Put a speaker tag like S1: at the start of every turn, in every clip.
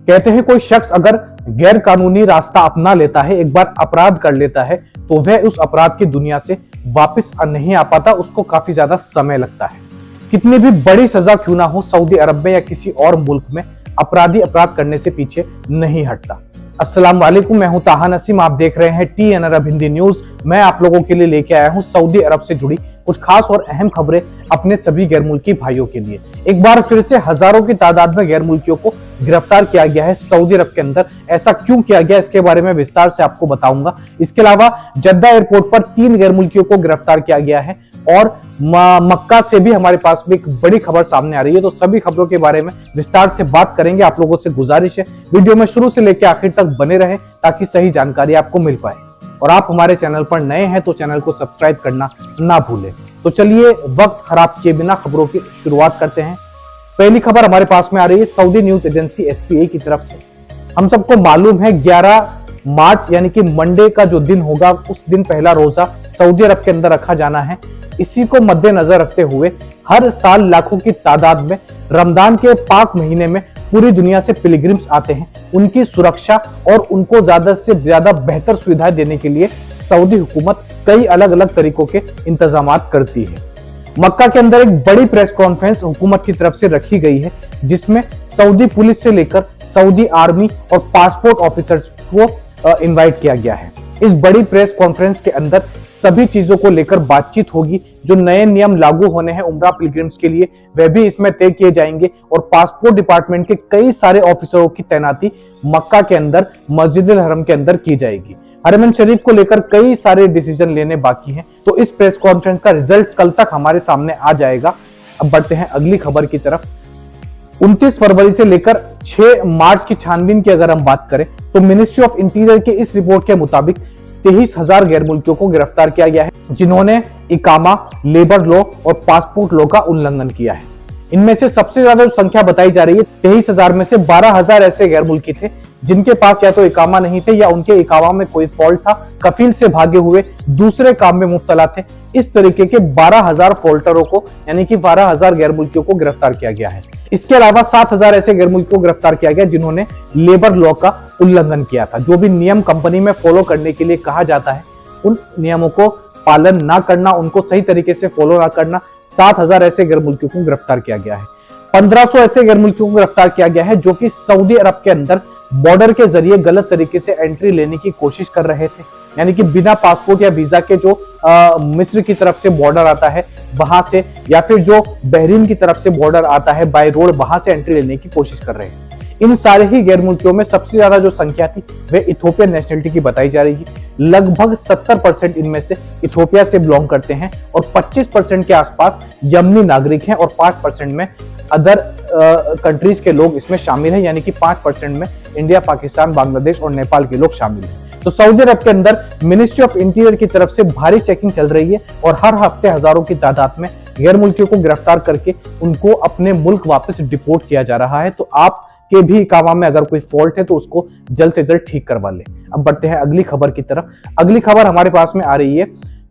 S1: कहते हैं कोई शख्स अगर गैर कानूनी रास्ता अपना लेता है, एक बार अपराध कर लेता है, तो वह उस अपराध की दुनिया से वापस नहीं आ पाता, उसको काफी ज्यादा समय लगता है। कितनी भी बड़ी सजा क्यों ना हो, सऊदी अरब में या किसी और मुल्क में अपराधी अपराध करने से पीछे नहीं हटता। अस्सलाम वालेकुम, मैं हूं ताहा नसीम, आप देख रहे हैं TN अरब हिंदी न्यूज। मैं आप लोगों के लिए लेके आया हूं सऊदी अरब से जुड़ी कुछ खास और अहम खबरें अपने सभी गैर मुल्की भाइयों के लिए। एक बार फिर से हजारों की तादाद में गैर मुल्कियों को गिरफ्तार किया गया है सऊदी अरब के अंदर। ऐसा क्यों किया गया, इसके बारे में विस्तार से आपको बताऊंगा। इसके अलावा जद्दा एयरपोर्ट पर 3 गैर मुल्कियों को गिरफ्तार किया गया है और मक्का से भी हमारे पास में एक बड़ी खबर सामने आ रही है। तो सभी खबरों के बारे में विस्तार से बात करेंगे। आप लोगों से गुजारिश है वीडियो में शुरू से लेकर आखिर तक बने रहे ताकि सही जानकारी आपको मिल पाए। और आप हमारे चैनल पर नए हैं तो चैनल को सब्सक्राइब करना ना भूलें। तो चलिए वक्त खराब किए बिना खबरों की शुरुआत करते हैं। पहली खबर हमारे पास में आ रही है सऊदी न्यूज एजेंसी SPA की तरफ से। हम सबको मालूम है 11 मार्च यानी कि मंडे का जो दिन होगा, उस दिन पहला रोजा सऊदी अरब के अंदर रखा जाना है। इसी को मद्देनजर रखते हुए हर साल लाखों की तादाद में रमजान के पाक महीने में पूरी दुनिया से पिलग्रिम्स आते हैं। उनकी सुरक्षा और उनको ज्यादा से ज्यादा बेहतर सुविधाएं देने के लिए सऊदी हुकूमत कई अलग अलग तरीकों के इंतजामात करती है। मक्का के अंदर एक बड़ी प्रेस कॉन्फ्रेंस हुकूमत की तरफ से रखी गई है, जिसमें सऊदी पुलिस से लेकर सऊदी आर्मी और पासपोर्ट ऑफिसर्स को इनवाइट किया गया है। इस बड़ी प्रेस कॉन्फ्रेंस के अंदर सभी चीजों को लेकर बातचीत होगी। जो नए नियम लागू होने हैं उम्रा पिलग्रिम्स के लिए, वह भी इसमें तय किए जाएंगे। और पासपोर्ट डिपार्टमेंट के कई सारे ऑफिसरों की तैनाती मक्का के अंदर मस्जिद अल हरम के अंदर की जाएगी। हरम शरीफ को लेकर कई सारे डिसीजन लेने बाकी हैं, तो इस प्रेस कॉन्फ्रेंस का रिजल्ट कल तक हमारे सामने आ जाएगा। अब बढ़ते हैं अगली खबर की तरफ। 29 फरवरी से लेकर 6 मार्च की छानबीन की अगर हम बात करें तो मिनिस्ट्री ऑफ इंटीरियर के इस रिपोर्ट के मुताबिक 23,000 गैर मुल्कियों को गिरफ्तार किया गया है, जिन्होंने इकामा, लेबर लॉ और पासपोर्ट लॉ का उल्लंघन किया है। इनमें से सबसे ज्यादा जो संख्या बताई जा रही है 23,000 में से 12,000 ऐसे गैर मुल्की थे जिनके पास या तो इकामा नहीं थे या उनके इकामा में कोई फॉल्ट था, कफील से भागे हुए दूसरे काम में मुब्तला थे। इस तरीके के 12,000 फॉल्टरों को यानी कि 12,000 गैर मुल्कियों को गिरफ्तार किया गया है। इसके अलावा 7,000 ऐसे गैर मुल्कियों को गिरफ्तार किया गया जिन्होंने लेबर लॉ का उल्लंघन किया था। जो भी नियम कंपनी में फॉलो करने के लिए कहा जाता है, उन नियमों को पालन ना करना, उनको सही तरीके से फॉलो ना करना, 7,000 ऐसे गैर मुल्कियों को गिरफ्तार किया गया है। 1500 ऐसे गैर मुल्कियों को गिरफ्तार किया गया है जो कि सऊदी अरब के अंदर बॉर्डर के जरिए गलत तरीके से एंट्री लेने की कोशिश कर रहे थे, यानी कि बिना पासपोर्ट या वीजा के जो मिस्र की तरफ से बॉर्डर आता है वहां से, या फिर जो बहरीन की तरफ से बॉर्डर आता है बाय रोड, वहां से एंट्री लेने की कोशिश कर रहे हैं। इन सारे ही गैर मुल्कियों में सबसे ज्यादा जो संख्या थी वह इथोपियन नेशनलिटी की बताई जा रही है। लगभग 70% इनमें से इथोपिया से बिलोंग करते हैं और 25% के आसपास यमनी नागरिक हैं और 5% में अदर कंट्रीज के लोग इसमें शामिल हैं, यानी कि 5% में इंडिया, पाकिस्तान, बांग्लादेश और नेपाल के लोग शामिल हैं। तो सऊदी अरब के अंदर मिनिस्ट्री ऑफ इंटीरियर की तरफ से भारी चेकिंग चल रही है और हर हफ्ते हजारों की तादाद में गैर मुल्कियों को गिरफ्तार करके उनको अपने मुल्क वापस डिपोर्ट किया जा रहा है। तो आप के भी कामा में अगर कोई फॉल्ट है तो उसको जल्द से जल्द ठीक करवा ले। अब बढ़ते हैं अगली खबर की तरफ। अगली खबर हमारे पास में आ रही है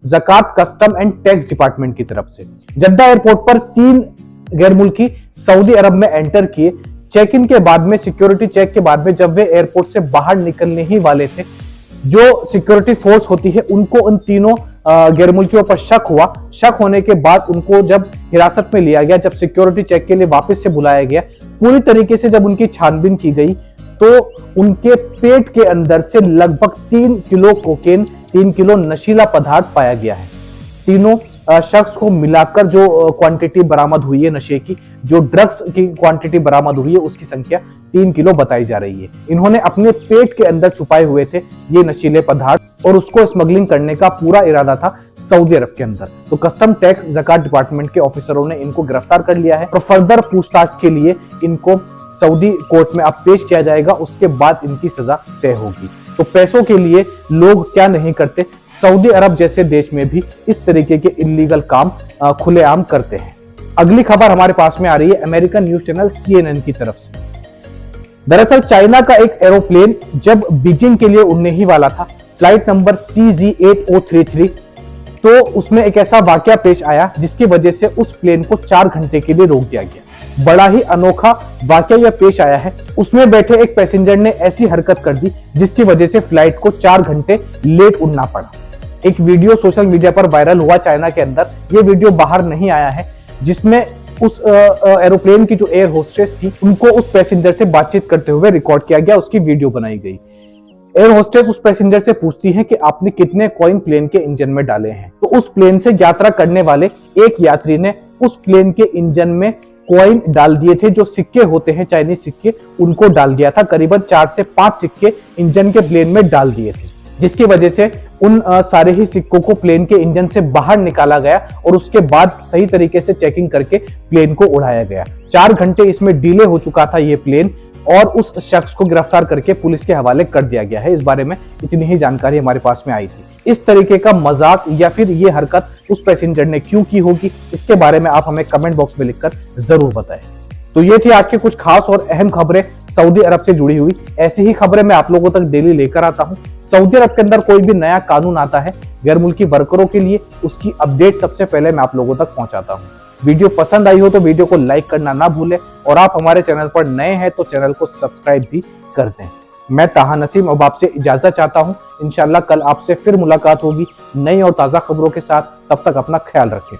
S1: ज़कात, कस्टम एंड टैक्स डिपार्टमेंट की तरफ से। जद्दा एयरपोर्ट पर 3 गैर मुल्की सऊदी अरब में एंटर किए। चेक इन के बाद में, सिक्योरिटी चेक के बाद में, जब वे एयरपोर्ट से बाहर निकलने ही वाले थे, जो सिक्योरिटी फोर्स होती है उनको उन तीनों गैर मुल्कियों पर शक हुआ। शक होने के बाद उनको जब हिरासत में लिया गया, जब सिक्योरिटी चेक के लिए वापस से बुलाया गया, पूरी तरीके से जब उनकी छानबीन की गई तो उनके पेट के अंदर से लगभग 3 किलो कोकेन, 3 किलो नशीला पदार्थ पाया गया है। तीनों शख्स को मिलाकर जो क्वांटिटी बरामद हुई है नशे की, जो ड्रग्स की क्वांटिटी बरामद हुई है, उसकी संख्या 3 किलो बताई जा रही है। इन्होंने अपने पेट के अंदर छुपाए हुए थे ये नशीले पदार्थ और उसको स्मगलिंग करने का पूरा इरादा था सऊदी अरब के अंदर। तो कस्टम, टैक्स, ज़कात डिपार्टमेंट के ऑफिसरों ने इनको गिरफ्तार कर लिया है और फर्दर पूछताछ के लिए इनको सऊदी कोर्ट में अब पेश किया जाएगा। उसके बाद इनकी सजा तय होगी। तो पैसों के लिए लोग क्या नहीं करते, सऊदी अरब जैसे देश में भी इस तरीके के इलीगल काम खुलेआम करते हैं। अगली खबर हमारे पास में आ रही है अमेरिकन न्यूज चैनल CNN की तरफ से। दरअसल चाइना का एक एरोप्लेन जब बीजिंग के लिए उड़ने ही वाला था, फ्लाइट नंबर CG8033, तो उसमें एक ऐसा वाकया पेश आया जिसकी वजह से उस प्लेन को 4 घंटे के लिए रोक दिया गया। बड़ा ही अनोखा वाकया यह पेश आया है। उसमें बैठे एक पैसेंजर ने ऐसी हरकत कर दी जिसकी वजह से फ्लाइट को 4 घंटे लेट उड़ना पड़ा। एक वीडियो सोशल मीडिया पर वायरल हुआ चाइना के अंदर। यह वीडियो बाहर नहीं आया है, जिसमें उस एरोप्लेन की जो एयर होस्टेस थी उनको उस पैसेंजर से बातचीत करते हुए रिकॉर्ड किया गया, उसकी वीडियो बनाई गई। एयर होस्टेस उस पैसेंजर से पूछती है कि आपने कितने कॉइन प्लेन के इंजन में डाले हैं। तो उस प्लेन से यात्रा करने वाले एक यात्री ने उस प्लेन के इंजन में कॉइन डाल दिए थे, जो सिक्के होते हैं चाइनीज सिक्के, उनको डाल दिया था। करीबन 4 से 5 सिक्के इंजन के प्लेन में डाल दिए थे, जिसकी वजह से उन सारे ही सिक्कों को प्लेन के इंजन से बाहर निकाला गया और उसके बाद सही तरीके से चेकिंग करके प्लेन को उड़ाया गया। 4 घंटे इसमें डिले हो चुका था ये प्लेन, और उस शख्स को गिरफ्तार करके पुलिस के हवाले कर दिया गया है। इस बारे में इतनी ही जानकारी हमारे पास में आई थी। इस तरीके का मजाक या फिर ये हरकत उस पैसेंजर ने क्यों की होगी, इसके बारे में आप हमें कमेंट बॉक्स में लिखकर जरूर बताएं। तो ये थी आज की कुछ खास और अहम खबरें सऊदी अरब से जुड़ी हुई। ऐसी ही खबरें मैं आप लोगों तक डेली लेकर आता हूँ। सऊदी अरब के अंदर कोई भी नया कानून आता है गैर मुल्की वर्करों के लिए, उसकी अपडेट सबसे पहले मैं आप लोगों तक पहुंचाता हूं। वीडियो पसंद आई हो तो वीडियो को लाइक करना ना भूलें, और आप हमारे चैनल पर नए हैं तो चैनल को सब्सक्राइब भी कर दें। मैं ताहा नसीम अब आपसे इजाजत चाहता हूं। इंशाल्लाह कल आपसे फिर मुलाकात होगी नई और ताजा खबरों के साथ। तब तक अपना ख्याल रखें।